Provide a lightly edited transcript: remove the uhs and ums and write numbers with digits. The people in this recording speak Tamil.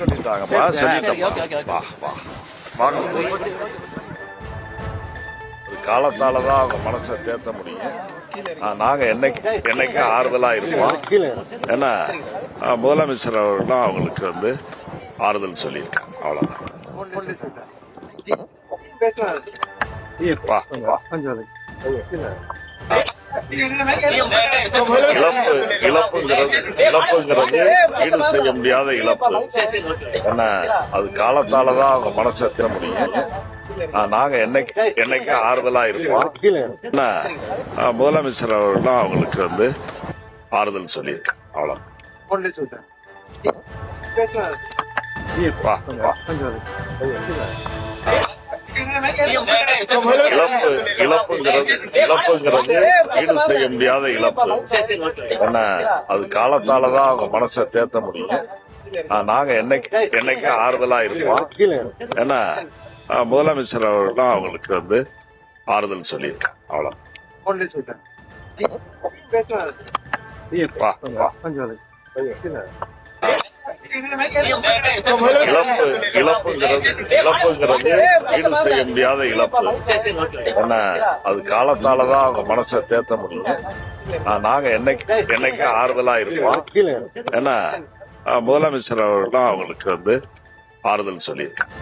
சொல்லிட்டாங்கப்பா, சொல்லிட்டேன். காலத்தாலதான் அவங்க மனசை தேர்த்த முடியும். நாங்க என்னைக்கு ஆறுதலா இருப்போம். ஏன்னா முதலமைச்சர் அவர்களும் அவங்களுக்கு ஆறுதல் சொல்லியிருக்காங்க. அவ்வளவுதான். இழப்புங்கிறது ஈடு செய்ய முடியாத இழப்பு. ஏன்னா அது காலத்தாலதான் அவங்க மனசை தேர முடியும். நாங்க என்னைக்கு ஆறுதலா இருப்போம். ஏன்னா முதலமைச்சர் அவர்களும் அவங்களுக்கு ஆறுதல் சொல்லியிருக்காங்க. அவ்வளவுதான். இழப்புங்கிறது ஈடு செய்ய முடியாத இழப்பு. ஏன்னா அது காலத்தாலதான் அவங்க மனசை தேர்த்த முடியும். நாங்க என்னைக்கு ஆறுதலா இருப்போம். ஏன்னா முதலமைச்சர் அவர்களும் அவங்களுக்கு ஆறுதல் சொல்லியிருக்காங்க. அவ்வளவுதான். இழப்புங்கிறது ஈடு செய்ய முடியாத இழப்பு. ஏன்னா அது காலத்தாலதான் அவங்க மனசை தேர்த்த முடியும். நாங்க என்னைக்கு ஆறுதலா இருப்போம். ஏன்னா முதலமைச்சர் அவர்களும் அவங்களுக்கு ஆறுதல் சொல்லியிருக்காங்க.